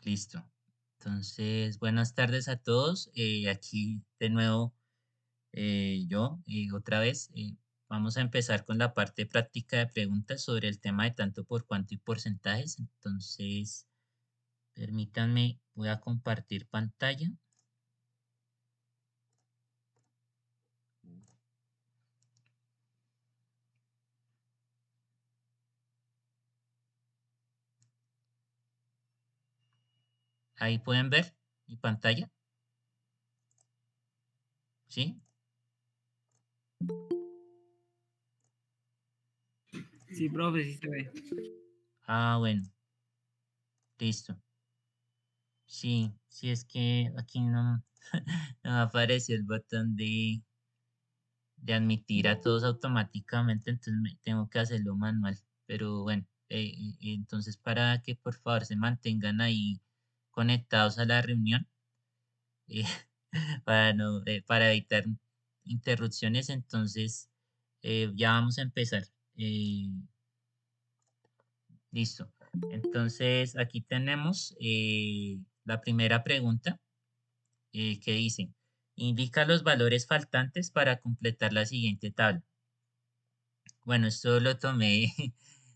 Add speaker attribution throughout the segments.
Speaker 1: Listo. Entonces, buenas tardes a todos. Aquí de nuevo yo, otra vez. Vamos a empezar con la parte práctica de preguntas sobre el tema de tanto por cuanto y porcentajes. Entonces, permítanme, voy a compartir pantalla. Ahí pueden ver mi pantalla, ¿sí?
Speaker 2: Sí, profe, sí se ve.
Speaker 1: Ah, bueno, listo. Sí, sí es que aquí no, no apareció el botón de admitir a todos automáticamente, entonces tengo que hacerlo manual. Pero bueno, entonces para que por favor se mantengan ahí conectados a la reunión, eh, para, no, para evitar interrupciones, entonces ya vamos a empezar. Eh, Listo. Entonces aquí tenemos la primera pregunta que dice, indica los valores faltantes para completar la siguiente tabla. Bueno, esto lo tomé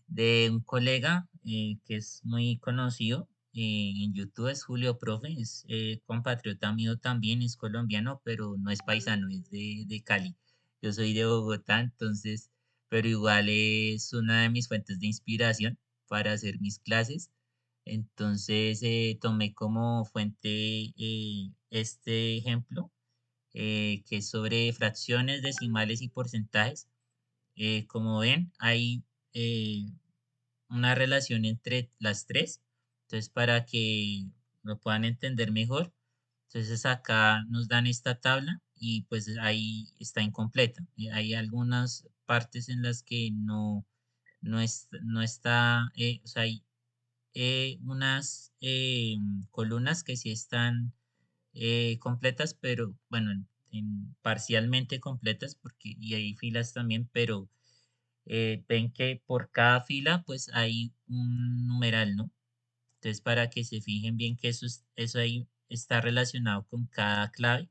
Speaker 1: de un colega que es muy conocido en YouTube, es Julio Profe, es compatriota mío también, es colombiano, pero no es paisano, es de Cali. Yo soy de Bogotá, entonces, pero igual es una de mis fuentes de inspiración para hacer mis clases. Entonces, tomé como fuente este ejemplo, que es sobre fracciones, decimales y porcentajes. Como ven, hay eh, una relación entre las tres. Entonces, para que lo puedan entender mejor, entonces acá nos dan esta tabla y pues ahí está incompleta. Hay algunas partes en las que no está, o sea, hay unas columnas que sí están completas, pero bueno, parcialmente completas, porque y hay filas también, pero ven que por cada fila pues hay un numeral, ¿no? Entonces para que se fijen bien que eso ahí está relacionado con cada clave.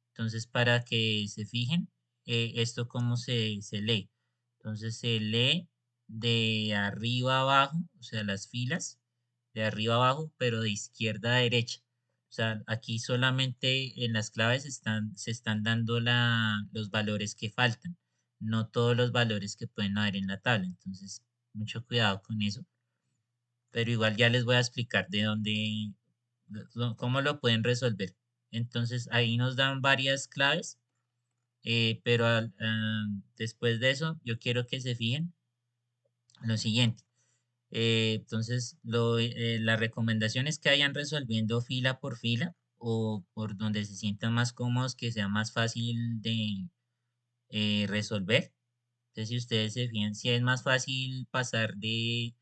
Speaker 1: Entonces para que se fijen, esto cómo se lee. Entonces se lee de arriba a abajo, o sea, las filas de arriba a abajo, pero de izquierda a derecha. O sea, aquí solamente en las claves se están dando los valores que faltan, no todos los valores que pueden haber en la tabla. Entonces, mucho cuidado con eso. Pero igual ya les voy a explicar de dónde, cómo lo pueden resolver. Entonces, ahí nos dan varias claves, pero después de eso, yo quiero que se fijen lo siguiente. Entonces, la recomendación es que vayan resolviendo fila por fila o por donde se sientan más cómodos, que sea más fácil de resolver. Entonces, si ustedes se fijan, si es más fácil pasar de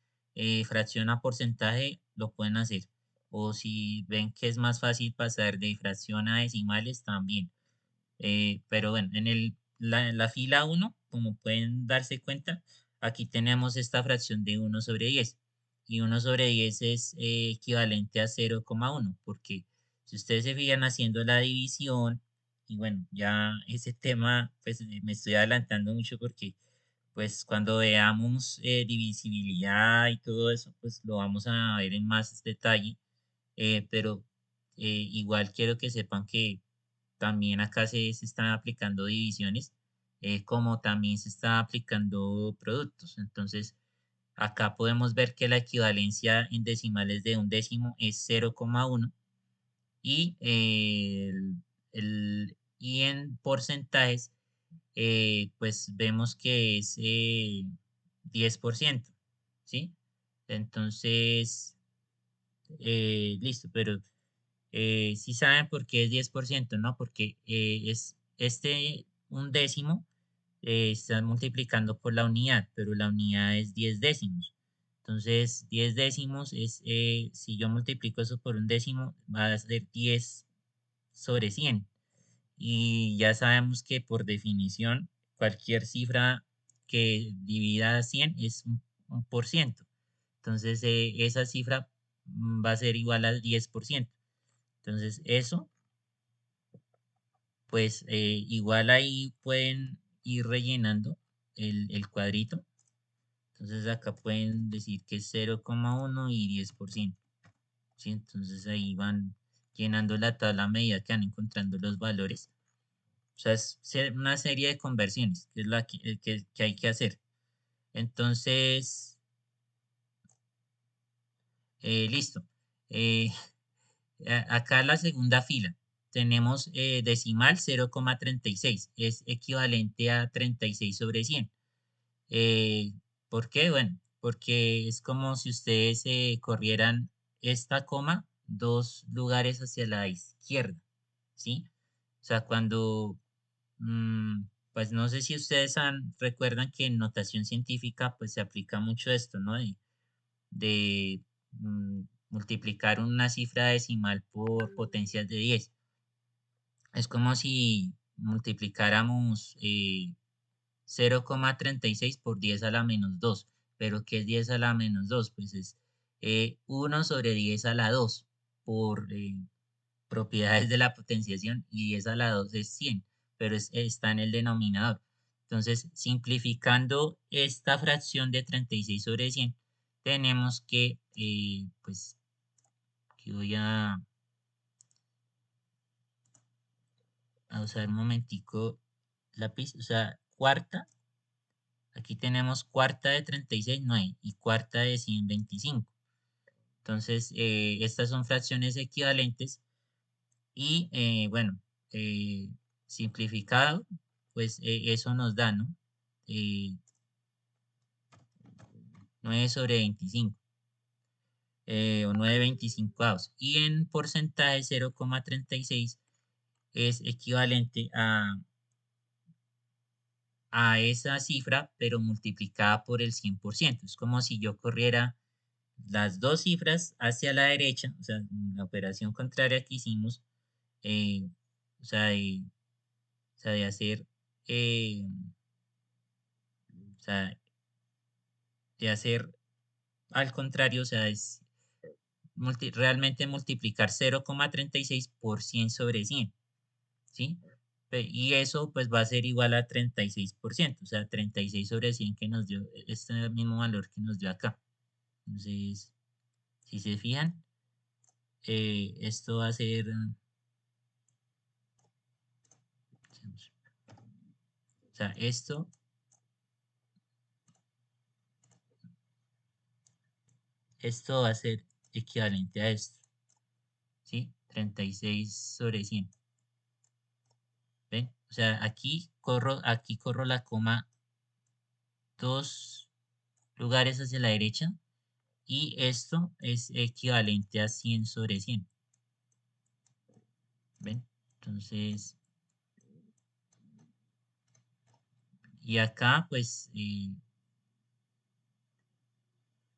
Speaker 1: fracción a porcentaje, lo pueden hacer. O si ven que es más fácil pasar de fracción a decimales, también. Pero bueno, en la fila uno, como pueden darse cuenta, aquí tenemos esta fracción de 1/10. Y 1/10 es equivalente a 0,1, porque si ustedes se fijan haciendo la división, y bueno, ya ese tema, pues me estoy adelantando mucho porque pues cuando veamos divisibilidad y todo eso, pues lo vamos a ver en más detalle. Pero igual quiero que sepan que también acá se están aplicando divisiones, como también se está aplicando productos. Entonces, acá podemos ver que la equivalencia en decimales de un décimo es 0,1 y, y en porcentajes, pues vemos que es 10%, ¿sí? Entonces, listo, pero sí saben por qué es 10%, ¿no? Porque es un décimo, está multiplicando por la unidad, pero la unidad es 10 décimos. Entonces, 10 décimos es, si yo multiplico eso por un décimo, va a ser 10/100. Y ya sabemos que por definición, cualquier cifra que divida a 100 es un por ciento. Entonces, esa cifra va a ser igual al 10%. Entonces, eso, pues igual ahí pueden ir rellenando el cuadrito. Entonces, acá pueden decir que es 0,1 y 10%. ¿Sí? Entonces, ahí van llenando la tabla a medida que van encontrando los valores. O sea, es una serie de conversiones, que es la que hay que hacer. Entonces, listo. Eh, Acá la segunda fila tenemos decimal 0,36, es equivalente a 36/100. Eh, ¿Por qué? Bueno, porque es como si ustedes corrieran esta coma 2 lugares hacia la izquierda, ¿sí? O sea, mm, pues no sé si ustedes recuerdan que en notación científica pues se aplica mucho esto, ¿no? De multiplicar una cifra decimal por potencias de 10. Es como si multiplicáramos 0,36 por 10 a la menos 2. ¿Pero qué es 10 a la menos 2? Pues es 1 sobre 10 a la 2 por propiedades de la potenciación, y 10 a la 2 es 100, pero está en el denominador. Entonces, simplificando esta fracción de 36/100, tenemos que, pues, aquí voy a usar un momentico lápiz, o sea, cuarta, aquí tenemos cuarta de 36, 9, y cuarta de 125. Entonces, estas son fracciones equivalentes y, bueno, eh, simplificado, pues eso nos da, ¿no? Eh, 9 sobre 25, o 9/25. Y en porcentaje 0,36 es equivalente a esa cifra, pero multiplicada por el 100%. Es como si yo corriera las dos cifras hacia la derecha, o sea, la operación contraria que hicimos, eh, o sea, de hacer, eh, o sea, de hacer al contrario, o sea, es realmente multiplicar 0,36 por 100 sobre 100, ¿sí? Y eso pues va a ser igual a 36%, o sea, 36 sobre 100 que nos dio este mismo valor que nos dio acá. Entonces, si se fijan, esto va a ser, o sea, esto va a ser equivalente a esto, ¿sí? 36 sobre 100. ¿Ven? O sea, aquí corro la coma 2 lugares hacia la derecha, y esto es equivalente a 100 sobre 100. ¿Ven? Entonces, y acá pues,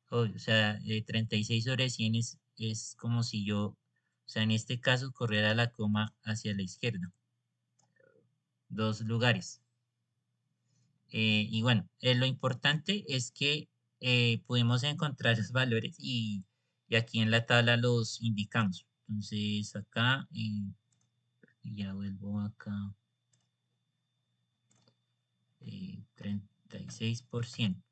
Speaker 1: o sea, 36 sobre 100 es como si yo, o sea, en este caso corriera la coma hacia la izquierda, 2 lugares. Y bueno, lo importante es que pudimos encontrar los valores, y aquí en la tabla los indicamos. Entonces acá, y ya vuelvo acá, 36%.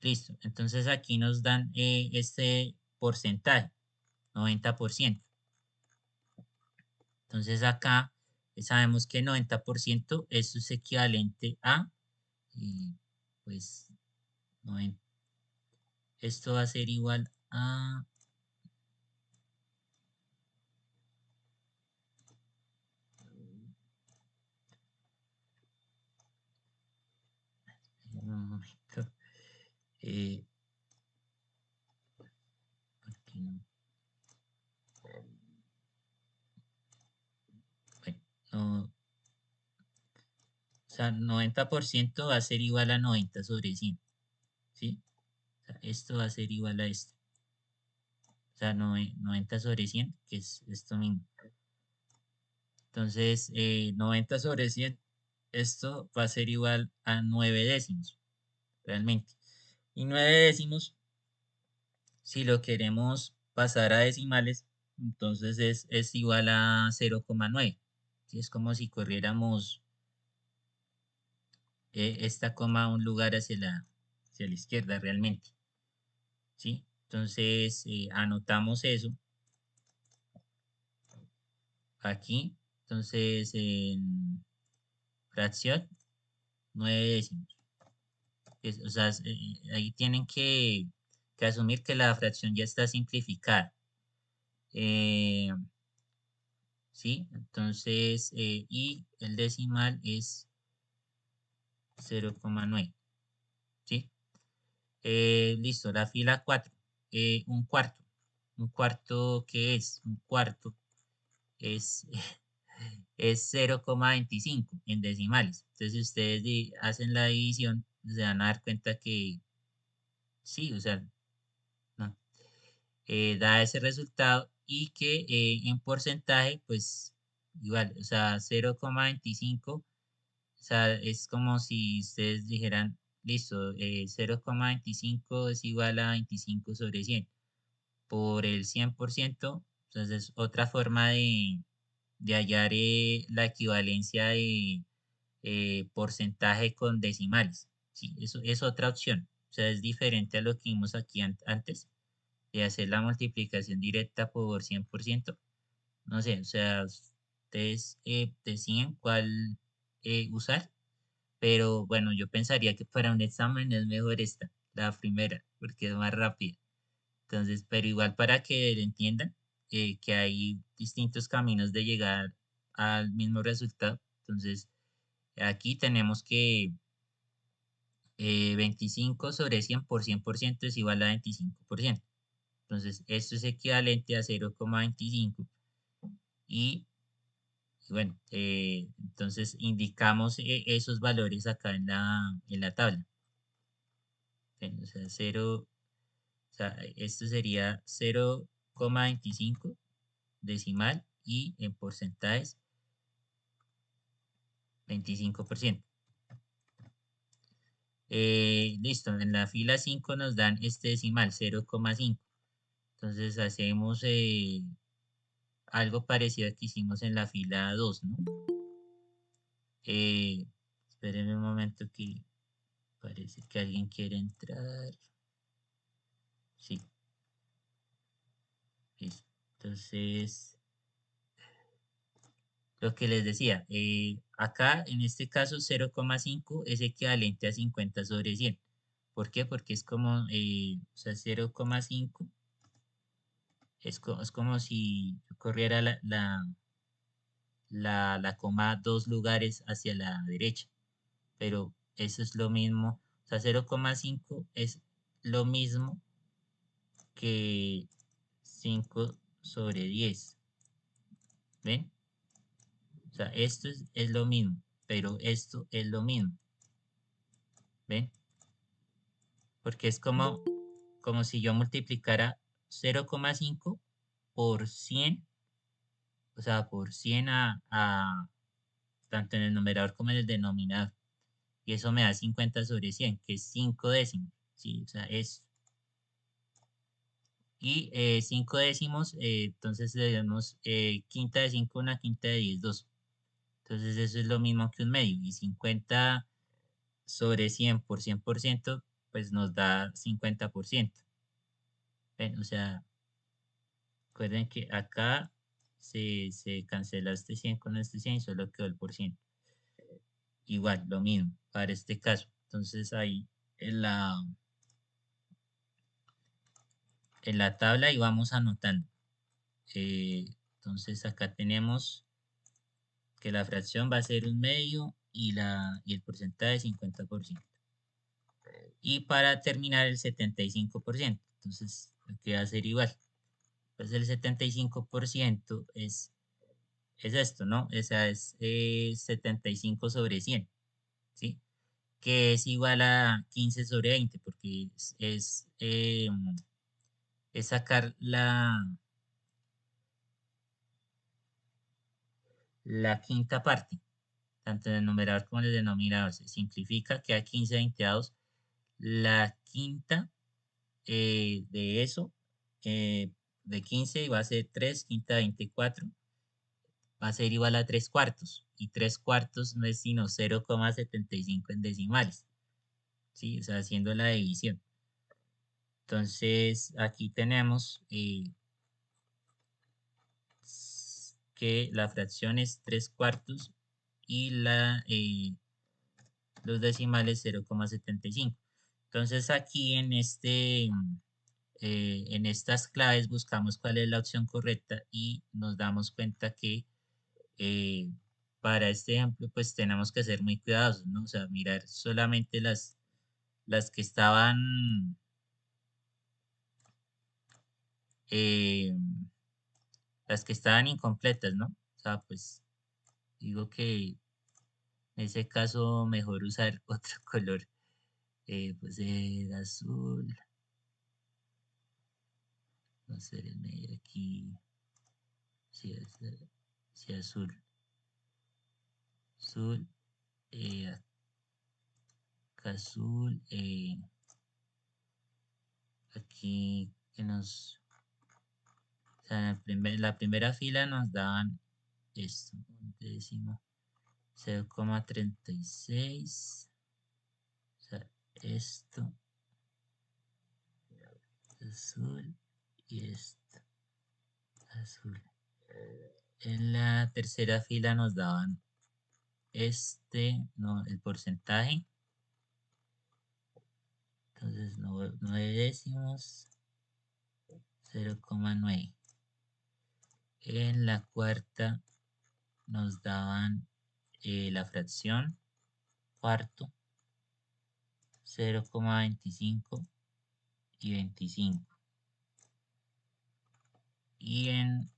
Speaker 1: Listo. Entonces aquí nos dan este porcentaje, 90%. Entonces acá sabemos que 90% eso es equivalente a, eh, pues, 90. Esto va a ser igual a, un momento, eh, ¿por qué no? Bueno, no, o sea, 90% va a ser igual a 90 sobre 100, ¿sí? O sea, esto va a ser igual a esto. O sea, 90 sobre 100, que es esto mismo. Entonces, 90 sobre 100, esto va a ser igual a 9 décimos, realmente. Y 9 décimos Si lo queremos pasar a decimales, entonces es igual a 0,9. ¿Sí? Es como si corriéramos esta coma a un lugar hacia la izquierda realmente. ¿Sí? Entonces anotamos eso aquí. Entonces en fracción 9 décimos. O sea, ahí tienen que asumir que la fracción ya está simplificada. Eh, ¿Sí? Entonces, y el decimal es 0,9. ¿Sí? Listo, la fila 4. Un cuarto. ¿Un cuarto qué es? Un cuarto es, es 0,25 en decimales. Entonces, si ustedes hacen la división, se van a dar cuenta que sí, o sea, no, da ese resultado y que en porcentaje, pues igual, o sea, 0,25, o sea, es como si ustedes dijeran, listo, 0,25 es igual a 25 sobre 100 por el 100%, entonces otra forma de hallar la equivalencia de porcentaje con decimales. Sí, eso es otra opción. O sea, es diferente a lo que vimos aquí antes de hacer la multiplicación directa por 100%. No sé, o sea, ustedes deciden cuál usar, pero bueno, yo pensaría que para un examen es mejor esta, la primera, porque es más rápida. Entonces, pero igual para que lo entiendan, que hay distintos caminos de llegar al mismo resultado. Entonces, aquí tenemos que 25 sobre 100% es igual a 25%. Entonces, esto es equivalente a 0,25 y, y bueno, entonces indicamos esos valores acá en la tabla. O sea, 0, o sea, esto sería 0,25 decimal y en porcentajes 25%. Listo, en la fila 5 nos dan este decimal 0,5. Entonces hacemos algo parecido a que hicimos en la fila 2, ¿no? Espérenme un momento que parece que alguien quiere entrar. Sí, listo. Entonces, lo que les decía, acá en este caso 0,5 es equivalente a 50 sobre 100. ¿Por qué? Porque es como, o sea, 0,5 es como si yo corriera la coma 2 lugares hacia la derecha, pero eso es lo mismo, o sea, 0,5 es lo mismo que 5 sobre 10. ¿Ven? O sea, esto es lo mismo, pero esto es lo mismo. ¿Ven? Porque es como si yo multiplicara 0,5 por 100, o sea, por 100 tanto en el numerador como en el denominador. Y eso me da 50 sobre 100, que es 5 décimos. ¿Sí? O sea, es. Y 5 décimos, entonces le damos quinta de 5, una quinta de 10, 2. Entonces eso es lo mismo que un medio. Y 50 sobre 100 por 100%, pues nos da 50%. ¿Ven? O sea, recuerden que acá se cancela este 100 con este 100 y solo quedó el por ciento. Igual, lo mismo para este caso. Entonces ahí en la tabla y vamos anotando. Entonces acá tenemos que la fracción va a ser un medio y el porcentaje es 50%. Y para terminar el 75%. Entonces, lo que va a ser igual. Pues el 75% es esto, ¿no? O sea, es 75 sobre 100, ¿sí? Que es igual a 15 sobre 20, porque es sacar la quinta parte, tanto en el numerador como en el denominador. Se simplifica, queda 15 veinteados. La quinta de eso de 15 va a ser 3, quinta 24, va a ser igual a 3 cuartos. Y 3 cuartos no es sino 0,75 en decimales, ¿sí? O sea, haciendo la división. Entonces, aquí tenemos que la fracción es 3 cuartos y los decimales 0,75. Entonces, aquí en estas claves buscamos cuál es la opción correcta y nos damos cuenta que eh, para este ejemplo, pues tenemos que ser muy cuidadosos, ¿no? O sea, mirar solamente las que estaban, eh, las que estaban incompletas, ¿no? O sea, pues digo que en ese caso mejor usar otro color, pues el azul, va a ser el medio aquí, sí, sí, azul, azul, acá azul, aquí que nos, o sea, la primera fila nos daban esto, un décimo, 0,36, o sea, esto, azul y esto, azul. En la tercera fila nos daban no, el porcentaje, entonces 9 décimos, 0,9. En la cuarta nos daban la fracción, cuarto, 0,25 y 25. Y en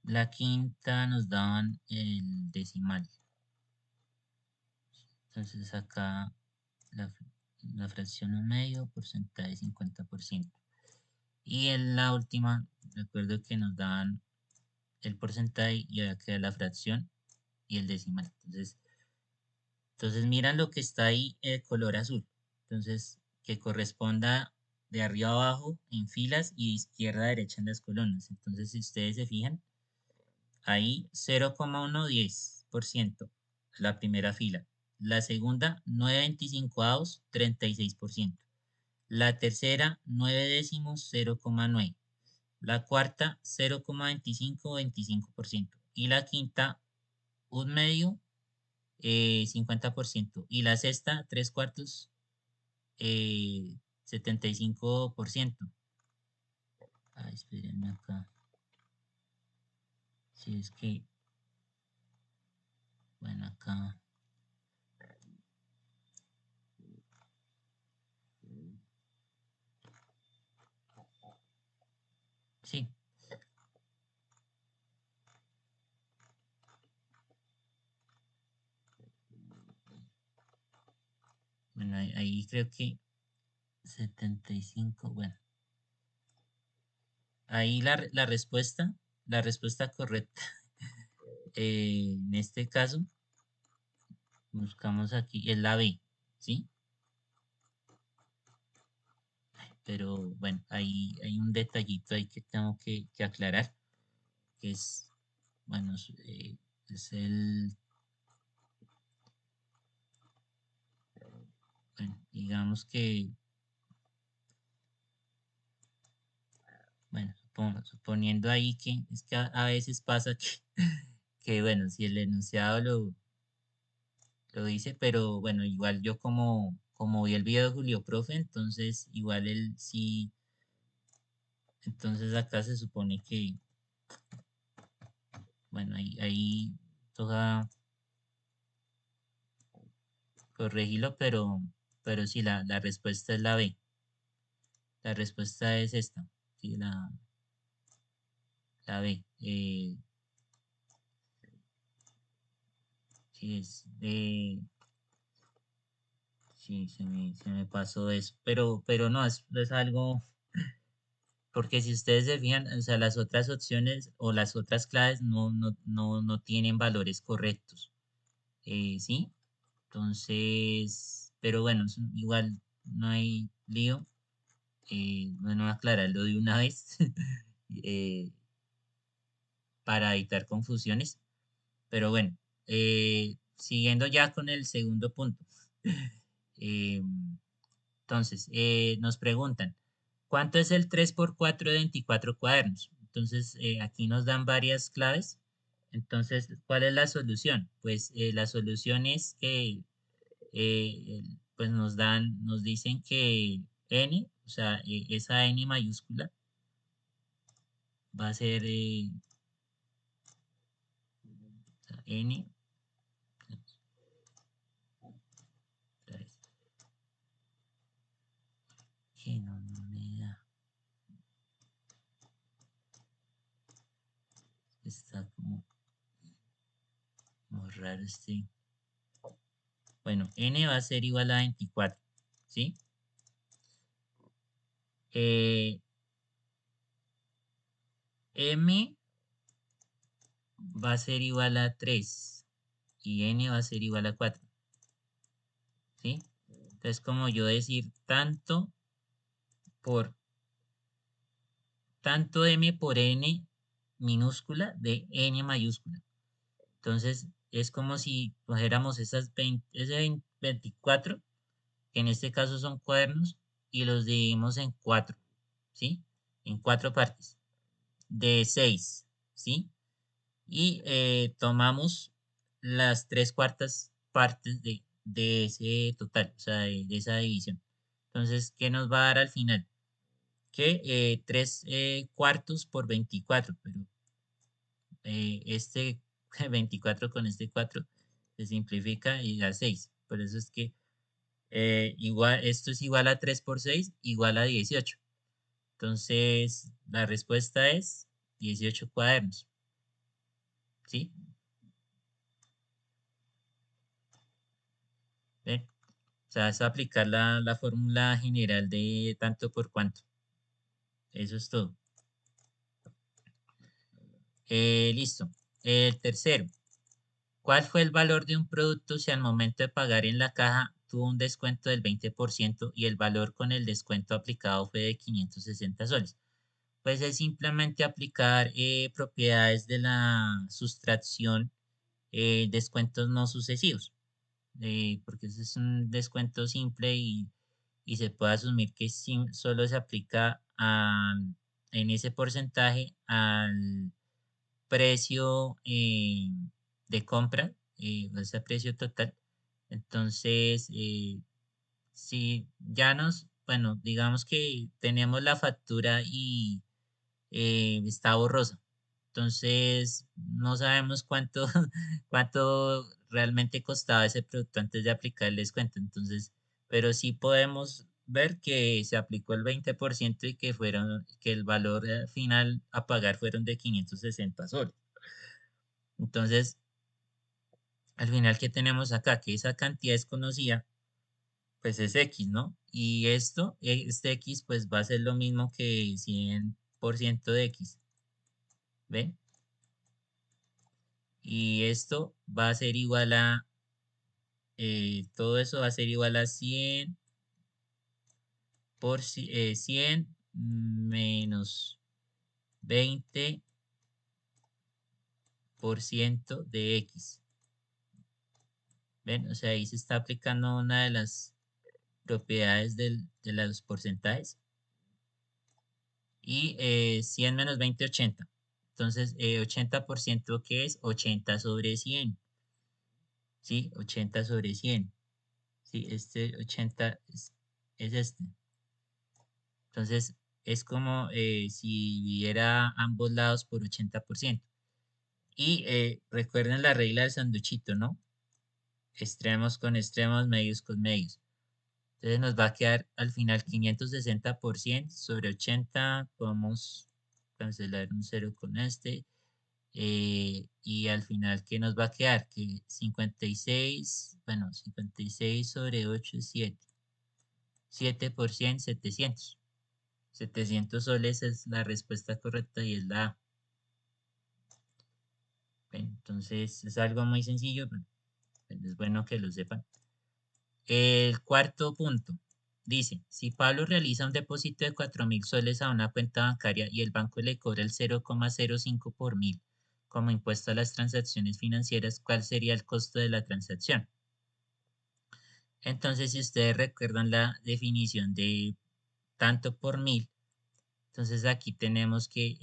Speaker 1: la quinta nos daban el decimal. Entonces acá la, la fracción 1/2, porcentaje 50%. Y en la última, recuerdo que nos daban el porcentaje y acá la fracción y el decimal. Entonces miran lo que está ahí, el color azul. Entonces, que corresponda de arriba a abajo en filas y de izquierda a derecha en las columnas. Entonces, si ustedes se fijan, ahí 0,110% la primera fila. La segunda, 9,25, 36%. La tercera, 9 décimos, 0,9. La cuarta, 0,25, 25%. Y la quinta, un medio, 50%. Y la sexta, 3 cuartos, 75%. Ay, espérenme acá. Si es que, bueno, acá. Sí, bueno, ahí creo que 75, bueno. Ahí la respuesta correcta, en este caso, buscamos aquí, es la B, ¿sí? Pero bueno, ahí hay un detallito ahí que tengo que aclarar, que es, bueno, es bueno, digamos que, bueno, suponiendo ahí que, es que a veces pasa que, que, bueno, si el enunciado lo dice, pero bueno, igual yo como vi el video de Julio Profe, entonces igual él sí, entonces acá se supone que, bueno, ahí toca corregirlo, pero sí, la respuesta es la B. La respuesta es esta, sí, la B. Sí, sí, se me pasó eso, pero no, es algo, porque si ustedes se fijan, o sea, las otras opciones o las otras claves no tienen valores correctos, ¿sí? Entonces, pero bueno, igual no hay lío. Bueno, aclararlo de una vez eh, para evitar confusiones. Pero bueno, siguiendo ya con el segundo punto. Eh, entonces, nos preguntan, ¿cuánto es el 3 por 4 de 24 cuadernos? Entonces, aquí nos dan varias claves. Entonces, ¿cuál es la solución? Pues la solución es que pues nos dicen que n, o sea, esa n mayúscula va a ser n, otra vez, que no me da, está como raro este. Bueno, n va a ser igual a 24, ¿sí? Eh, m va a ser igual a 3 y n va a ser igual a 4, ¿sí? Entonces, como yo decir por tanto m por n minúscula de n mayúscula. Entonces, es como si cogiéramos ese 24, que en este caso son cuadernos, y los dividimos en 4, ¿sí? En 4 partes de 6, ¿sí? Y tomamos las 3/4 partes de ese total, o sea, de esa división. Entonces, ¿qué nos va a dar al final? Que 3 cuartos por 24, pero este 24 con este 4 se simplifica y da 6. Por eso es que esto es igual a 3 por 6, igual a 18. Entonces, la respuesta es 18 cuadernos, ¿sí? ¿Ven? O sea, es aplicar la fórmula general de tanto por cuanto. Eso es todo. Listo. El tercero. ¿Cuál fue el valor de un producto si al momento de pagar en la caja tuvo un descuento del 20% y el valor con el descuento aplicado fue de 560 soles? Pues es simplemente aplicar propiedades de la sustracción, descuentos no sucesivos, porque ese es un descuento simple y se puede asumir que solo se aplica en ese porcentaje al precio de compra, o ese precio total. Entonces, si ya bueno, digamos que tenemos la factura y está borrosa. Entonces, no sabemos cuánto, cuánto realmente costaba ese producto antes de aplicar el descuento. Entonces, pero sí podemos ver que se aplicó el 20% y que el valor final a pagar fueron de 560 soles. Entonces, al final, ¿qué tenemos acá? Que esa cantidad desconocida, pues es X, ¿no? Y este X, pues va a ser lo mismo que 100% de X, ¿ven? Y esto va a ser igual a, todo eso va a ser igual a 100 por 100 menos 20% de X. ¿Ven? O sea, ahí se está aplicando una de las propiedades de los porcentajes. Y 100 menos 20, 80. Entonces, 80%, ¿qué es? 80 sobre 100. ¿Sí? 80 sobre 100. ¿Sí? Este 80 es este. Entonces, es como si dividiera ambos lados por 80%. Y recuerden la regla del sanduchito, ¿no? Extremos con extremos, medios con medios. Entonces nos va a quedar al final 560% sobre 80. Podemos cancelar un 0 con este. Y al final, ¿qué nos va a quedar? Que 56, bueno, 56 sobre 8 es 7. 7%, 700. 700 soles es la respuesta correcta y es la A. Entonces, es algo muy sencillo, pero es bueno que lo sepan. El cuarto punto. dice, si Pablo realiza un depósito de 4.000 soles a una cuenta bancaria y el banco le cobra el 0,05 por mil como impuesto a las transacciones financieras, ¿cuál sería el costo de la transacción? Entonces, si ustedes recuerdan la definición de tanto por mil, entonces aquí tenemos que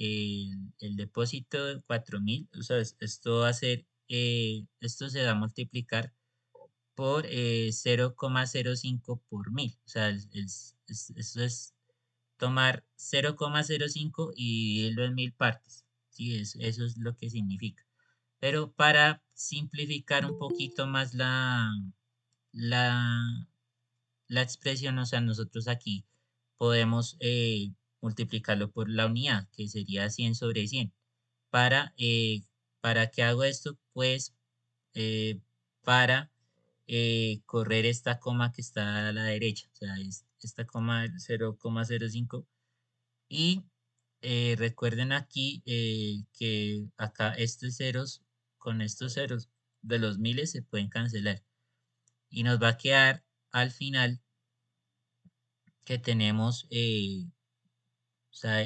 Speaker 1: el depósito de 4.000, o sea, esto va a ser, esto se va a multiplicar por 0,05 por mil. O sea, eso es tomar 0,05 y dividirlo en 1.000 partes. Sí, eso es lo que significa. Pero para simplificar un poquito más la, la expresión, o sea, nosotros aquí podemos multiplicarlo por la unidad, que sería 100 sobre 100. ¿Para qué hago esto? Pues para correr esta coma que está a la derecha, o sea, es esta coma 0,05. Y recuerden aquí que acá estos ceros con estos ceros de los miles se pueden cancelar. Y nos va a quedar al final que tenemos, o sea,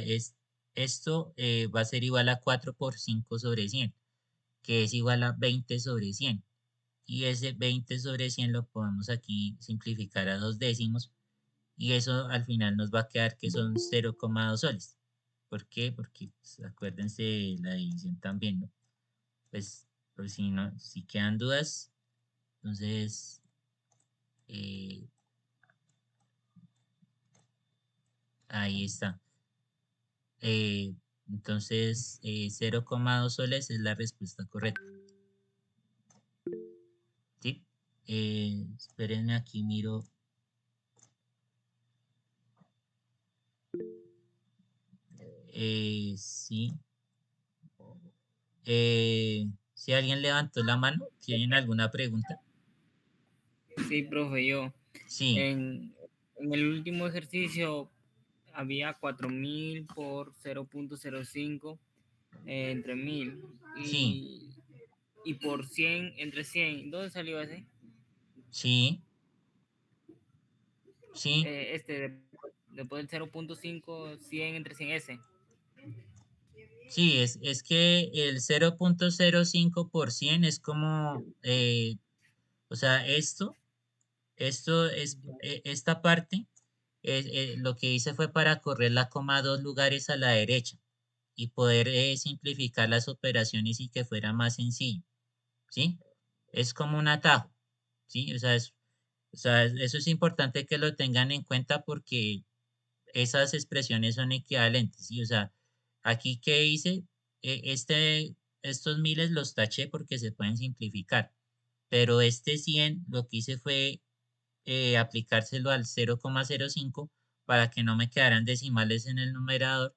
Speaker 1: esto va a ser igual a 4 por 5 sobre 100, que es igual a 20 sobre 100. Y ese 20 sobre 100 lo podemos aquí simplificar a dos décimos y eso al final nos va a quedar que son 0,2 soles. ¿Por qué? Porque pues, acuérdense de la división también, ¿no? Pues, por si no, si quedan dudas, entonces eh, ahí está. Eh, entonces, 0,2 soles es la respuesta correcta. ¿Sí? Espérenme aquí, miro. Sí. Si alguien levantó la mano, ¿tienen alguna pregunta?
Speaker 2: Sí, profe, yo.
Speaker 1: Sí,
Speaker 2: En el último ejercicio había 4.000 por 0,05 entre 1.000
Speaker 1: sí,
Speaker 2: y por 100 entre 100. ¿Dónde salió ese?
Speaker 1: sí, sí,
Speaker 2: Después del 0,5, 100 entre 100 ese.
Speaker 1: sí, es que el 0,05% es como, o sea, esto es, esta parte, lo que hice fue para correr la coma 2 lugares a la derecha y poder simplificar las operaciones y que fuera más sencillo, ¿sí? Es como un atajo, ¿sí? O sea, eso es importante que lo tengan en cuenta porque esas expresiones son equivalentes, ¿sí? O sea, aquí que hice, estos miles los taché porque se pueden simplificar, pero este 100 lo que hice fue aplicárselo al 0,05 para que no me quedaran decimales en el numerador,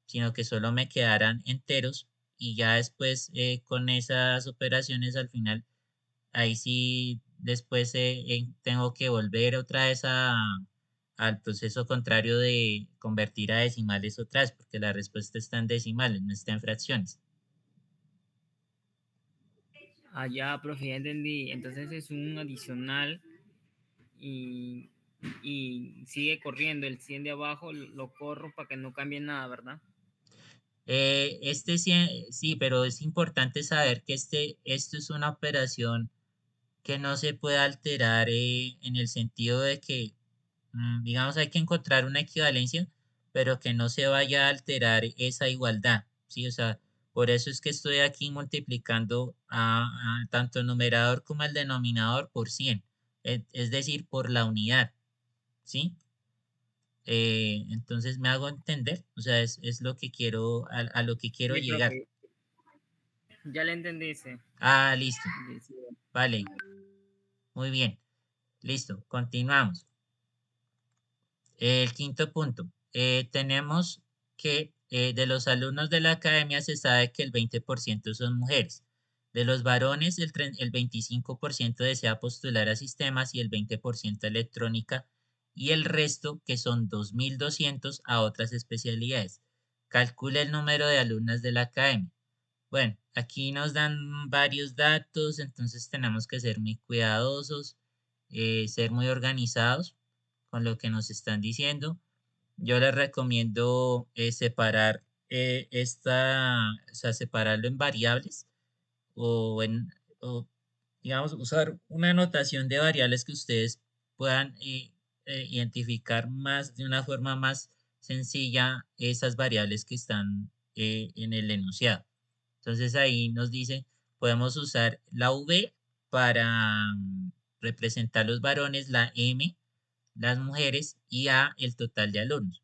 Speaker 1: sino que solo me quedaran enteros y ya después con esas operaciones al final, ahí sí después tengo que volver otra vez al proceso contrario de convertir a decimales otra vez, porque la respuesta está en decimales, no está en fracciones.
Speaker 2: Ah, ya, profe, ya entendí. Entonces es un adicional y, y sigue corriendo. El 100 de abajo lo corro para que no cambie nada, ¿verdad?
Speaker 1: Este sí, sí, pero es importante saber que esto es una operación que no se puede alterar en el sentido de que, digamos, hay que encontrar una equivalencia, pero que no se vaya a alterar esa igualdad, ¿sí? O sea, por eso es que estoy aquí multiplicando a tanto el numerador como el denominador por 100, es decir, por la unidad, ¿sí? Entonces me hago entender, o sea, es lo que quiero, a lo que quiero
Speaker 2: Sí,
Speaker 1: llegar.
Speaker 2: profe, ya le entendí, sí.
Speaker 1: Ah, listo,
Speaker 2: Sí, sí.
Speaker 1: vale, muy bien, listo, continuamos. El quinto punto. Tenemos que de los alumnos de la academia se sabe que el 20% son mujeres. De los varones, el 25% desea postular a sistemas y el 20% a electrónica y el resto, que son 2.200 a otras especialidades. Calcula el número de alumnas de la academia. Bueno, aquí nos dan varios datos, entonces tenemos que ser muy cuidadosos, ser muy organizados con lo que nos están diciendo. Yo les recomiendo separar o sea, separarlo en variables o o, digamos, usar una anotación de variables que ustedes puedan identificar más de una forma más sencilla esas variables que están en el enunciado. Entonces ahí nos dice, podemos usar la V para representar los varones, la M las mujeres y A el total de alumnos.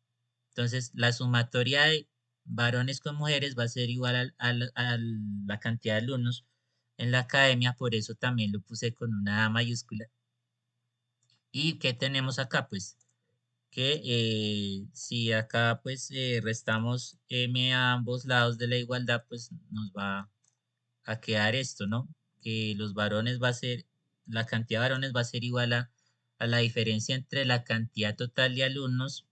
Speaker 1: Entonces, la sumatoria de varones con mujeres va a ser igual a la cantidad de alumnos en la academia, por eso también lo puse con una A mayúscula. ¿Y qué tenemos acá? Pues que si acá pues restamos M a ambos lados de la igualdad, pues nos va a quedar esto, ¿no? Que los varones va a ser, la cantidad de varones va a ser igual a la diferencia entre la cantidad total de alumnos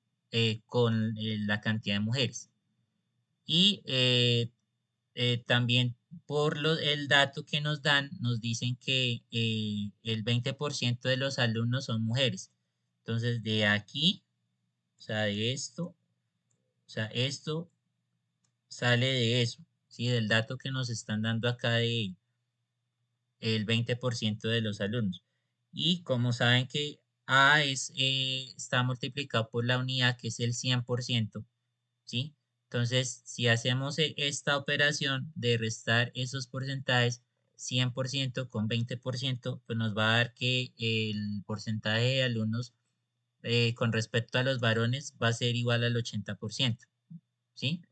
Speaker 1: con la cantidad de mujeres. Y también el dato que nos dan, nos dicen que el 20% de los alumnos son mujeres. Entonces, de aquí, o sea, de esto, o sea, esto sale de eso, ¿sí? Del dato que nos están dando acá de el 20% de los alumnos. Y como saben que A está multiplicado por la unidad que es el 100%, ¿sí? Entonces, si hacemos esta operación de restar esos porcentajes, 100% con 20%, pues nos va a dar que el porcentaje de alumnos con respecto a los varones va a ser igual al 80%, ¿sí?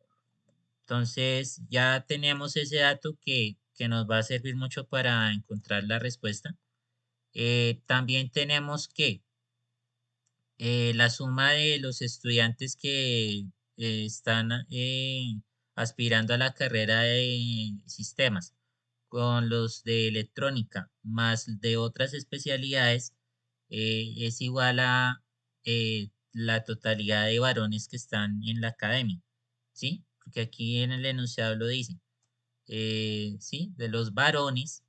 Speaker 1: Entonces, ya tenemos ese dato que nos va a servir mucho para encontrar la respuesta. También tenemos que la suma de los estudiantes que están aspirando a la carrera de sistemas con los de electrónica más de otras especialidades es igual a la totalidad de varones que están en la academia, ¿sí? Porque aquí en el enunciado lo dice, ¿sí? De los varones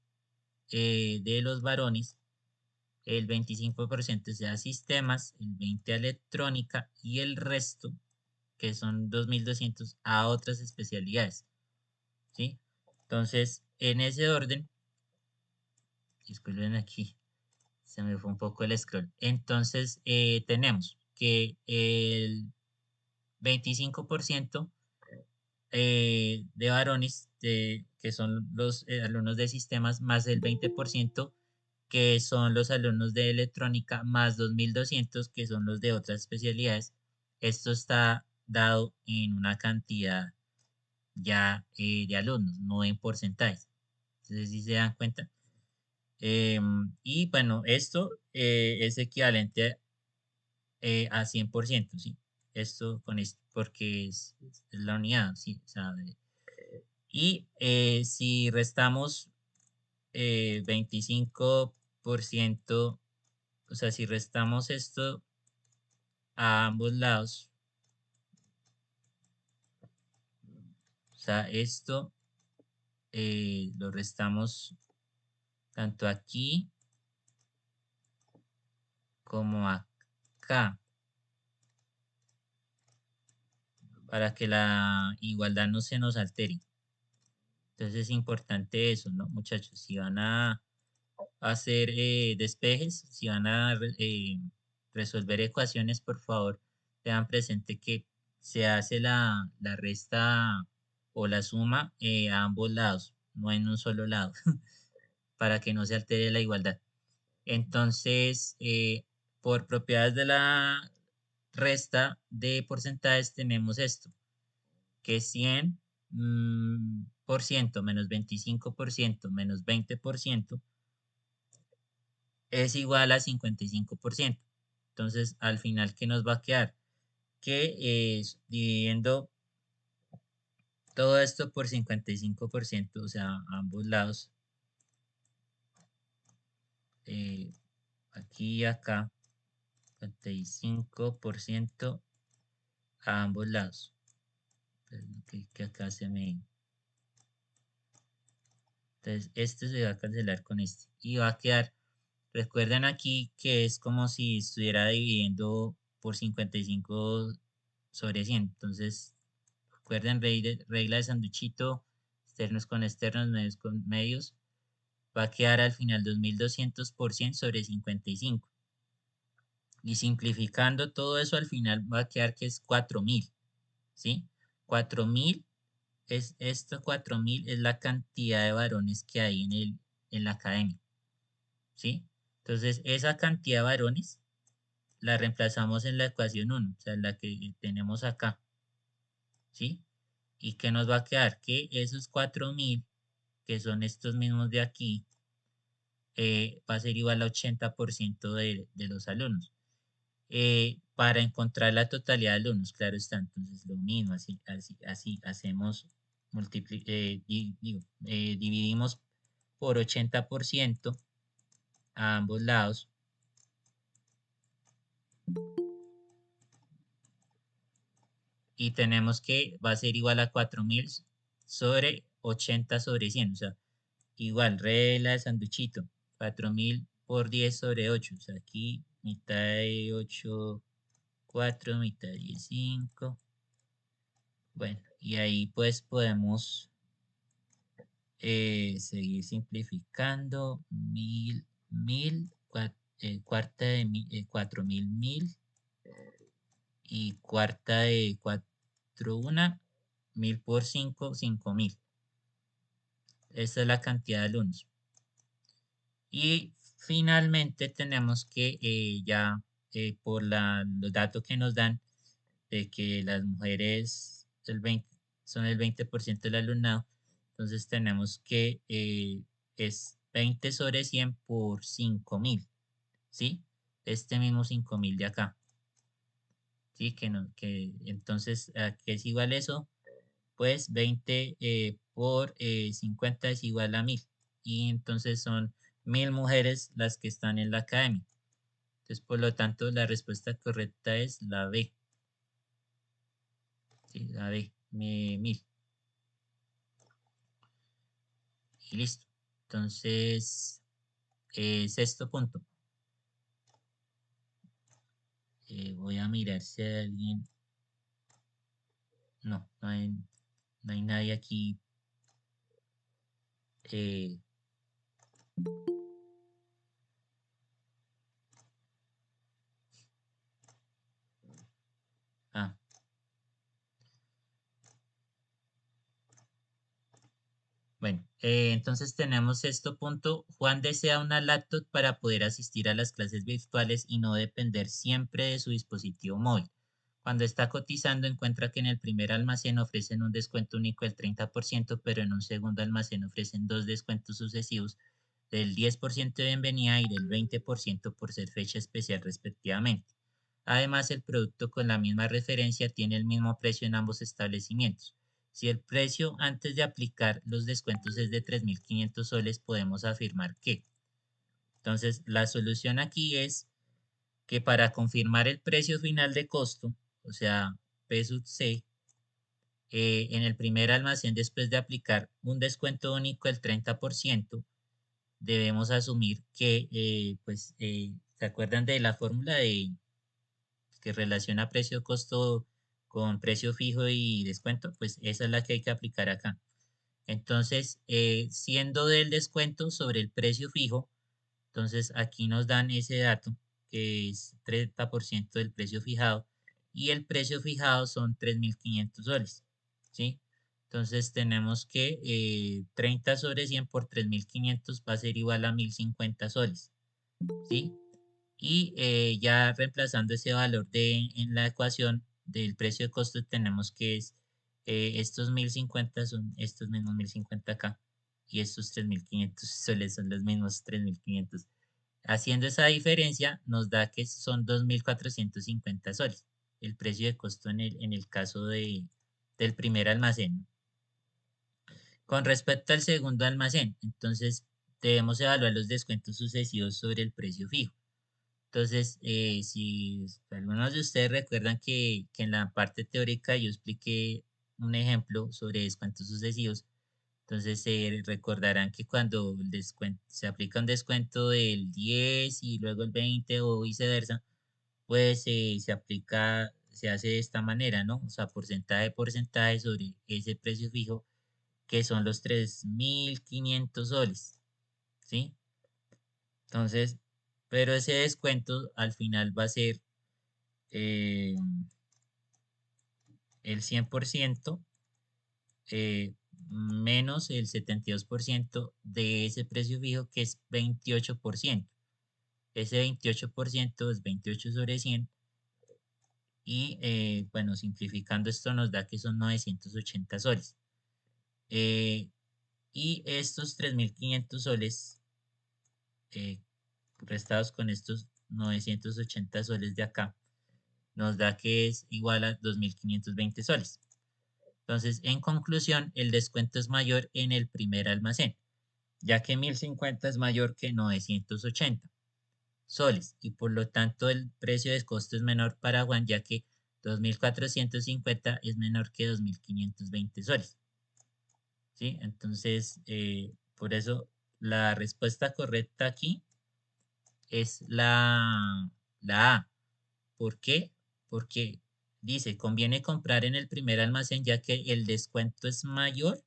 Speaker 1: el 25% sea sistemas, el 20% a electrónica y el resto, que son 2.200 a otras especialidades, ¿sí? Entonces, en ese orden, disculpen aquí, se me fue un poco el scroll. Entonces, tenemos que el 25% de varones, que son los alumnos de sistemas, más el 20% que son los alumnos de electrónica, más 2.200 que son los de otras especialidades. Esto está dado en una cantidad ya de alumnos, no en porcentajes. Entonces, si se dan cuenta. Y bueno, esto es equivalente a 100%, ¿sí? Esto con esto, porque es la unidad, ¿sí? O sea, y si restamos 25%, o sea, si restamos esto a ambos lados, o sea, esto lo restamos tanto aquí como acá, para que la igualdad no se nos altere. Entonces es importante eso, ¿no, muchachos? Si van a hacer despejes, si van a resolver ecuaciones, por favor, tengan presente que se hace la resta o la suma a ambos lados, no en un solo lado, para que no se altere la igualdad. Entonces, por propiedades de la resta de porcentajes tenemos esto, que 100 por ciento menos 25% menos 20% es igual a 55%. Entonces, al final, ¿qué nos va a quedar? Que es dividiendo todo esto por 55%, o sea, a ambos lados, aquí y acá, 55% a ambos lados. Que acá se me... Entonces, este se va a cancelar con este y va a quedar Recuerden aquí que es como si estuviera dividiendo por 55 sobre 100. Entonces, recuerden regla de sanduchito, externos con externos, medios con medios. Va a quedar al final 2200 por 100 sobre 55. Y simplificando todo eso al final va a quedar que es 4000, ¿sí? 4000 es, esto 4000 es la cantidad de varones que hay en la academia, ¿sí? Entonces, esa cantidad de varones la reemplazamos en la ecuación 1, o sea, la que tenemos acá, ¿sí? ¿Y qué nos va a quedar? Que esos 4000, que son estos mismos de aquí, va a ser igual a 80% de los alumnos. Para encontrar la totalidad de alumnos, claro está, entonces lo mismo, así hacemos, dividimos por 80% a ambos lados y tenemos que va a ser igual a 4000 sobre 80 sobre 100, o sea, igual, regla de sanduchito, 4000 por 10 sobre 8, o sea, aquí mitad de 8, 4, mitad de 10, 5. Bueno, y ahí pues podemos seguir simplificando. Cuarta de 4000, y cuarta de 4 una, 1000 por 5, 5000. Esa es la cantidad de alumnos. Y finalmente tenemos que por los datos que nos dan de que las mujeres son el 20% del alumnado, entonces tenemos que es 20 sobre 100 por 5000, ¿sí? Este mismo 5000 de acá, ¿sí? Que, no, que entonces, ¿a qué es igual eso? Pues 20 por 50 es igual a 1000, y entonces son 1000 mujeres las que están en la academia. Entonces, por lo tanto, la respuesta correcta es la B. Sí, la B, 1000. Y listo. Entonces, sexto punto. Voy a mirar si hay alguien. No, no hay nadie aquí. eh, ah, bueno, entonces tenemos sexto punto. Juan desea una laptop para poder asistir a las clases virtuales y no depender siempre de su dispositivo móvil. Cuando está cotizando, encuentra que en el primer almacén ofrecen un descuento único del 30%, pero en un segundo almacén ofrecen dos descuentos sucesivos del 10% de bienvenida y del 20% por ser fecha especial respectivamente. Además, el producto con la misma referencia tiene el mismo precio en ambos establecimientos. Si el precio antes de aplicar los descuentos es de 3500 soles, podemos afirmar que. Entonces, la solución aquí es que para confirmar el precio final de costo, o sea, P sub C, en el primer almacén, después de aplicar un descuento único del 30%, debemos asumir que, ¿se acuerdan de la fórmula que relaciona precio-costo con precio fijo y descuento? Pues esa es la que hay que aplicar acá. Entonces, siendo del descuento sobre el precio fijo, entonces aquí nos dan ese dato que es 30% del precio fijado y el precio fijado son 3500 soles, ¿sí? Entonces tenemos que 30 sobre 100 por 3500 va a ser igual a 1050 soles, ¿sí? Y ya reemplazando ese valor en la ecuación del precio de costo tenemos que es, estos 1050 son estos mismos 1050 acá y estos 3500 soles son los mismos 3500. Haciendo esa diferencia nos da que son 2450 soles el precio de costo en el caso del primer almacén. Con respecto al segundo almacén, entonces debemos evaluar los descuentos sucesivos sobre el precio fijo. Entonces, si algunos de ustedes recuerdan que en la parte teórica yo expliqué un ejemplo sobre descuentos sucesivos, Entonces se recordarán que cuando se aplica un descuento del 10 y luego el 20 o viceversa, pues se hace de esta manera, ¿no? O sea, porcentaje sobre ese precio fijo, que son los 3.500 soles, ¿sí? Entonces, pero ese descuento al final va a ser eh, el 100% menos el 72% de ese precio fijo, que es 28%. Ese 28% es 28 sobre 100 y bueno, simplificando esto nos da que son 980 soles. Eh, y estos 3.500 soles eh, restados con estos 980 soles de acá, nos da que es igual a 2.520 soles. Entonces, en conclusión, el descuento es mayor en el primer almacén, ya que 1.050 es mayor que 980 soles y por lo tanto el precio de costo es menor para Juan, ya que 2.450 es menor que 2.520 soles. ¿Sí? Entonces, por eso la respuesta correcta aquí es la A. ¿Por qué? Porque dice, conviene comprar en el primer almacén ya que el descuento es mayor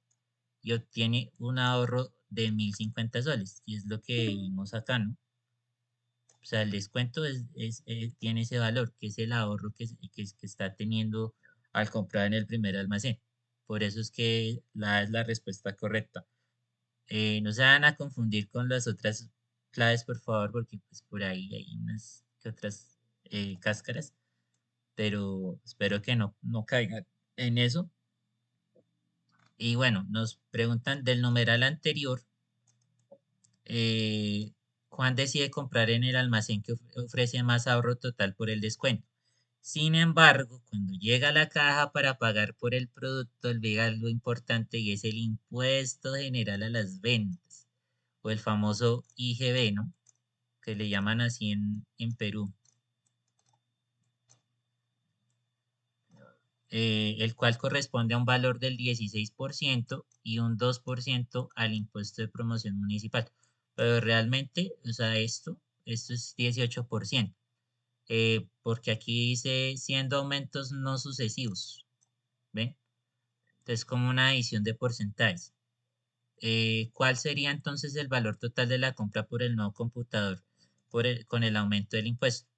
Speaker 1: y obtiene un ahorro de 1.050 soles. Y es lo que vimos acá, ¿no? O sea, el descuento tiene ese valor, que es el ahorro que está teniendo al comprar en el primer almacén. Por eso es que la es la respuesta correcta. No se van a confundir con las otras claves, por favor, porque pues por ahí hay unas que otras cáscaras, pero espero que no caigan en eso. Y bueno, nos preguntan del numeral anterior, eh, Juan decide comprar en el almacén que ofrece más ahorro total por el descuento. Sin embargo, cuando llega a la caja para pagar por el producto, olvida algo importante y es el impuesto general a las ventas, o el famoso IGB, ¿no? Que le llaman así en Perú, el cual corresponde a un valor del 16% y un 2% al impuesto de promoción municipal. Pero realmente, o sea, esto es 18%, porque aquí dice siendo aumentos no sucesivos, ¿ven? Entonces, como una adición de porcentajes. ¿Cuál sería entonces el valor total de la compra por el nuevo computador con el aumento del impuesto?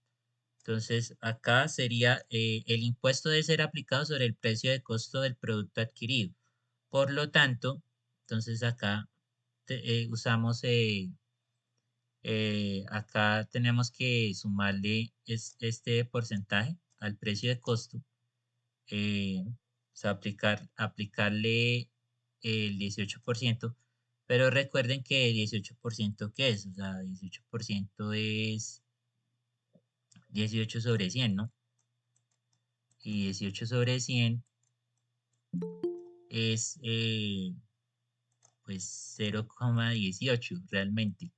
Speaker 1: Entonces, acá sería el impuesto debe ser aplicado sobre el precio de costo del producto adquirido. Por lo tanto, entonces acá usamos, acá tenemos que sumarle este porcentaje al precio de costo, o sea, aplicarle el 18%, pero recuerden que 18%, ¿qué es? O sea, 18% es 18 sobre 100, ¿no? Y 18 sobre 100 es pues 0,18 realmente.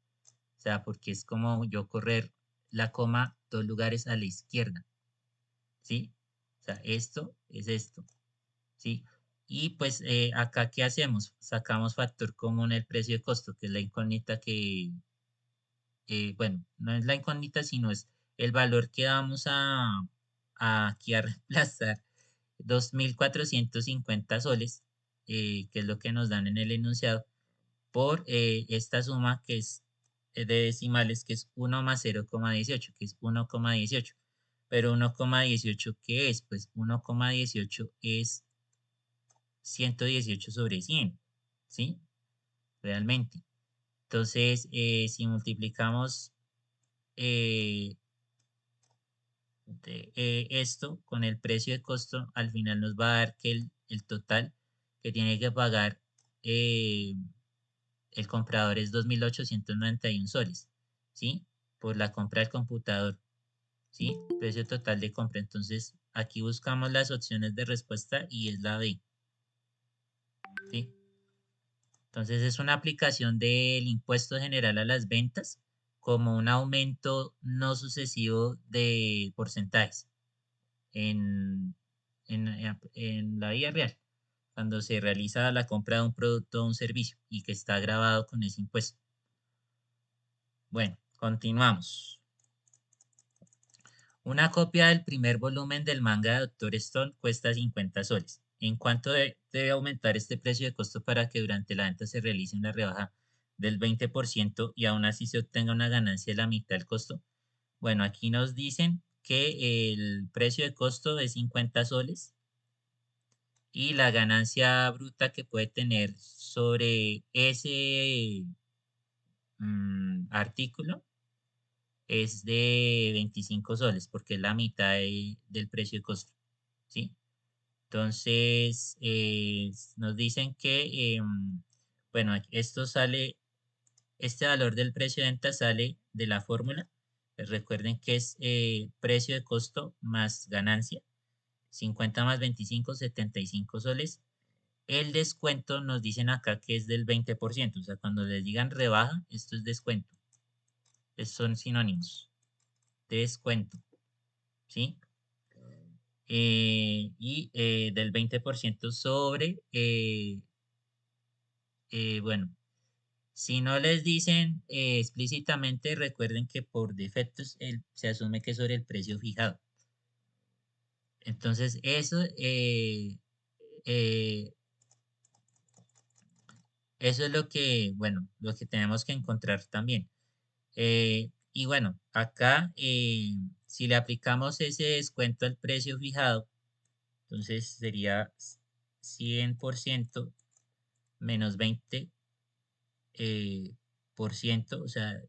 Speaker 1: O sea, porque es como yo correr la coma 2 lugares a la izquierda, ¿sí? O sea, esto es esto, ¿sí? Y pues acá, ¿qué hacemos? Sacamos factor común el precio de costo, que es la incógnita que, bueno, no es la incógnita, sino es el valor que vamos aquí a reemplazar, 2.450 soles, que es lo que nos dan en el enunciado, por esta suma que es de decimales, que es 1 más 0,18, que es 1,18. Pero 1,18, ¿qué es? Pues 1,18 es 118 sobre 100, ¿sí? Realmente. Entonces, si multiplicamos eh, esto con el precio de costo, al final nos va a dar que el total que tiene que pagar eh, el comprador es 2.891 soles, ¿sí? Por la compra del computador, ¿sí? Precio total de compra. Entonces, aquí buscamos las opciones de respuesta y es la B, ¿sí? Entonces, es una aplicación del impuesto general a las ventas como un aumento no sucesivo de porcentajes en la vida real. cuando se realiza la compra de un producto o un servicio y que está grabado con ese impuesto. Bueno, continuamos. Una copia del primer volumen del manga de Doctor Stone cuesta 50 soles. ¿En cuánto debe aumentar este precio de costo para que durante la venta se realice una rebaja del 20% y aún así se obtenga una ganancia de la mitad del costo? Bueno, aquí nos dicen que el precio de costo es 50 soles y la ganancia bruta que puede tener sobre ese artículo es de 25 soles, porque es la mitad del precio de costo, ¿sí? Entonces, nos dicen que, bueno, esto sale, este valor del precio de venta sale de la fórmula. Recuerden que es precio de costo más ganancia, 50 más 25, 75 soles. El descuento nos dicen acá que es del 20%, o sea, cuando les digan rebaja, esto es descuento. Son sinónimos. Descuento, ¿sí? Y del 20% sobre, bueno, si no les dicen explícitamente, recuerden que por defectos se asume que es sobre el precio fijado. Entonces, eh, eso es lo que, bueno, lo que tenemos que encontrar también. Y bueno, acá, si le aplicamos ese descuento al precio fijado, entonces sería 100% menos 20 por ciento, o sea,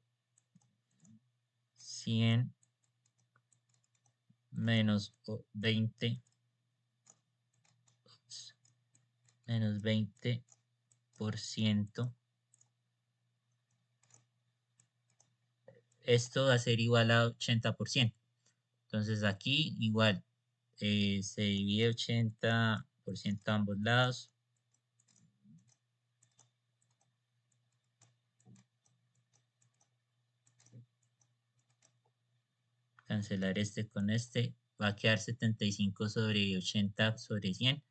Speaker 1: 100 menos 20, menos 20%. Esto va a ser igual a 80%. Entonces aquí igual se divide 80% a ambos lados. Cancelar este con este. Va a quedar 75 sobre 80 sobre 100.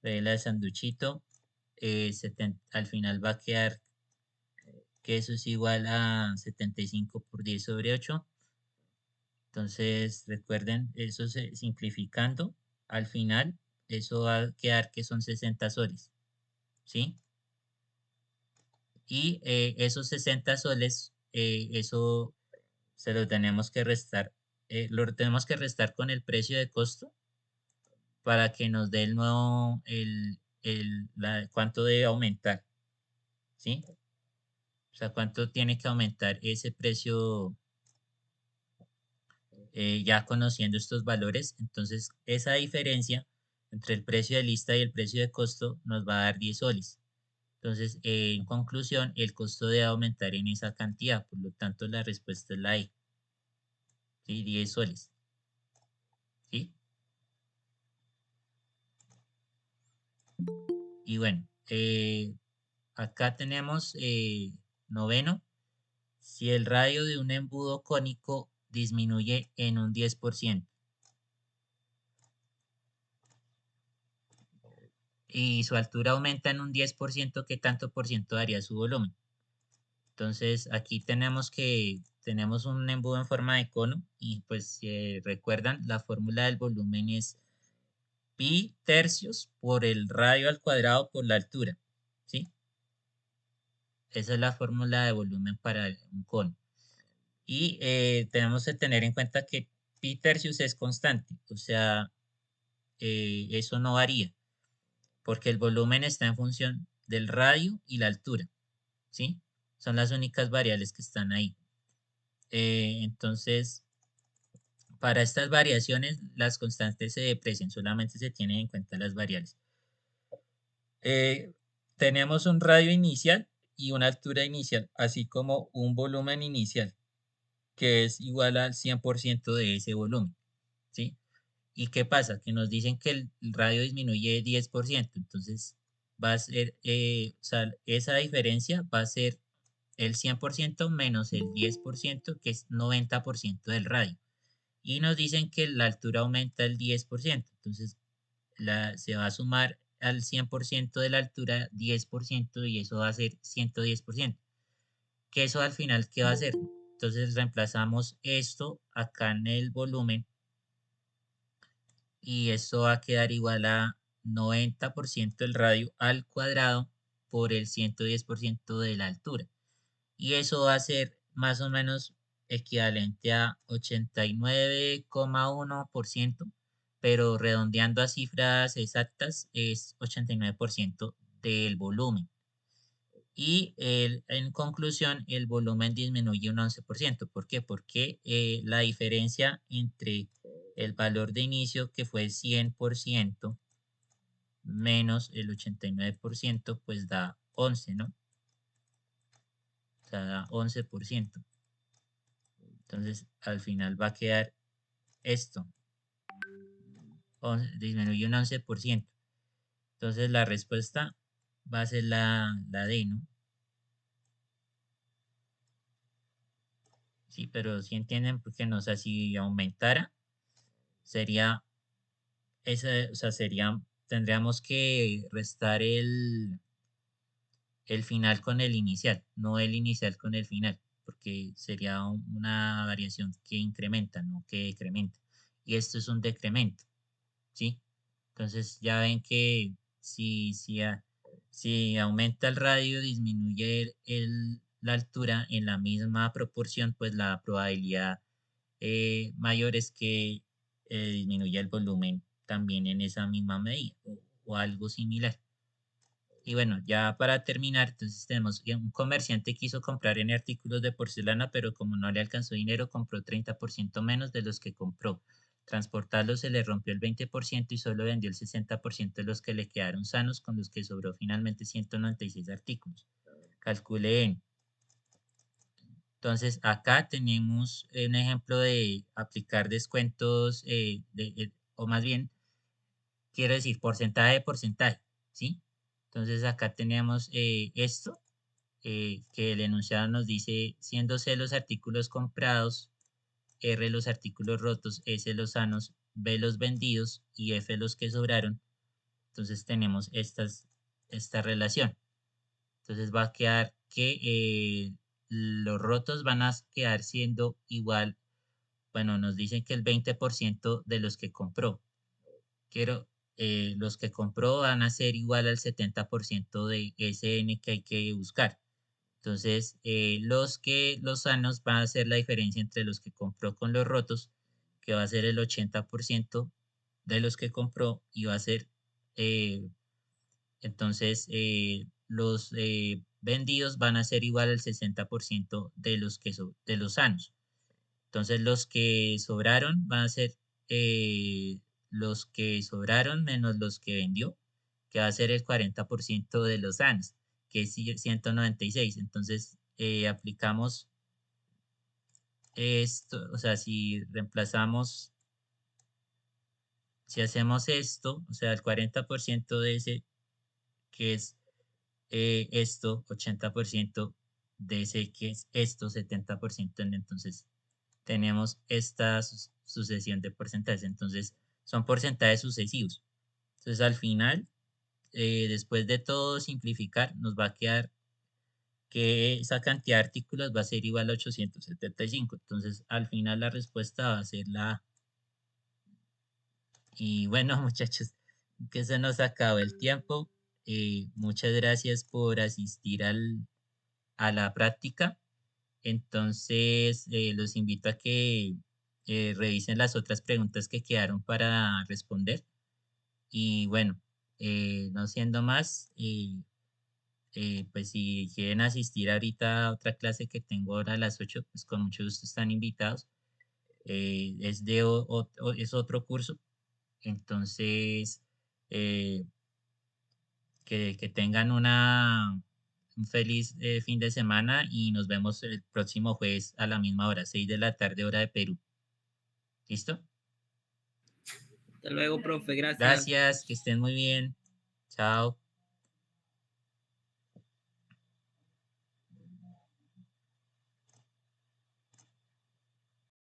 Speaker 1: Regla de sanduchito. Al final va a quedar que eso es igual a 75 por 10 sobre 8. Entonces, recuerden, eso simplificando, al final, eso va a quedar que son 60 soles, ¿sí? Y esos 60 soles, eso se lo tenemos que restar, lo tenemos que restar con el precio de costo para que nos dé el nuevo, cuánto debe aumentar, ¿sí? O sea, cuánto tiene que aumentar ese precio ya conociendo estos valores. Entonces, esa diferencia entre el precio de lista y el precio de costo nos va a dar 10 soles. Entonces, en conclusión, el costo debe aumentar en esa cantidad. Por lo tanto, la respuesta es la E. ¿Sí? 10 soles. ¿Sí? Y bueno, acá tenemos noveno. Si el radio de un embudo cónico disminuye en un 10% y su altura aumenta en un 10%, ¿qué tanto por ciento daría su volumen? Entonces, aquí tenemos un embudo en forma de cono y pues si recuerdan, la fórmula del volumen es pi tercios por el radio al cuadrado por la altura, ¿sí? Esa es la fórmula de volumen para un cono. Y tenemos que tener en cuenta que pi tercios es constante, o sea, eso no varía, porque el volumen está en función del radio y la altura, ¿sí? Son las únicas variables que están ahí. Entonces, para estas variaciones, las constantes se deprecian, solamente se tienen en cuenta las variables. Tenemos un radio inicial y una altura inicial, así como un volumen inicial, que es igual al 100% de ese volumen, ¿sí? ¿Y qué pasa? Que nos dicen que el radio disminuye 10%, entonces va a ser, o sea, esa diferencia va a ser el 100% menos el 10%, que es 90% del radio. Y nos dicen que la altura aumenta el 10%, entonces se va a sumar al 100% de la altura 10% y eso va a ser 110%. Que eso al final, ¿qué va a hacer? Entonces reemplazamos esto acá en el volumen y esto va a quedar igual a 90% del radio al cuadrado por el 110% de la altura. Y eso va a ser más o menos equivalente a 89,1%, pero redondeando a cifras exactas es 89% del volumen. Y en conclusión, el volumen disminuye un 11%. ¿Por qué? Porque la diferencia entre el valor de inicio, que fue 100%, menos el 89%, pues da 11, ¿no? O sea, da 11%. Entonces, al final va a quedar esto, disminuye un 11%. Entonces, la respuesta va a ser la D, ¿no? Sí, pero si entienden, porque no sé si aumentara, sería esa, o sea, tendríamos que restar el final con el inicial, no el inicial con el final, porque sería una variación que incrementa, no que decrementa. Y esto es un decremento, ¿sí? Entonces ya ven que si aumenta el radio, disminuye la altura en la misma proporción, pues la probabilidad mayor es que disminuya el volumen también en esa misma medida o algo similar. Y bueno, ya para terminar, entonces tenemos que un comerciante quiso comprar en artículos de porcelana, pero como no le alcanzó dinero, compró 30% menos de los que compró. Transportarlos se le rompió el 20% y solo vendió el 60% de los que le quedaron sanos, con los que sobró finalmente 196 artículos. Calcule en. Entonces, acá tenemos un ejemplo de aplicar descuentos, o más bien, quiero decir, porcentaje de porcentaje, ¿sí? Entonces, acá tenemos esto, que el enunciado nos dice, siendo C los artículos comprados, R los artículos rotos, S los sanos, B los vendidos y F los que sobraron. Entonces, tenemos esta relación. Entonces, va a quedar que los rotos van a quedar siendo igual, bueno, nos dicen que el 20% de los que compró. Los que compró van a ser igual al 70% de SN que hay que buscar. Entonces, los sanos van a ser la diferencia entre los que compró con los rotos, que va a ser el 80% de los que compró y va a ser, eh, entonces, los vendidos van a ser igual al 60% de los sanos. Entonces, los que sobraron van a ser los que sobraron menos los que vendió, que va a ser el 40% de los sanos, que es 196. Entonces, aplicamos esto, o sea, si hacemos esto, o sea, el 40% de ese, que es esto, 80% de ese, que es esto, 70%, entonces tenemos esta sucesión de porcentajes. Entonces, son porcentajes sucesivos. Entonces, al final, después de todo simplificar, nos va a quedar que esa cantidad de artículos va a ser igual a 875. Entonces, al final la respuesta va a ser la A. Y bueno, muchachos, que se nos acabó el tiempo. Muchas gracias por asistir a la práctica. Entonces, los invito a que revisen las otras preguntas que quedaron para responder. Y bueno, no siendo más, pues si quieren asistir ahorita a otra clase que tengo ahora a las 8, pues con mucho gusto están invitados. Es otro curso. Entonces, eh, que tengan un feliz fin de semana y nos vemos el próximo jueves a la misma hora, 6 de la tarde, hora de Perú. ¿Listo?
Speaker 2: Hasta luego, profe, gracias.
Speaker 1: Gracias, que estén muy bien. Chao.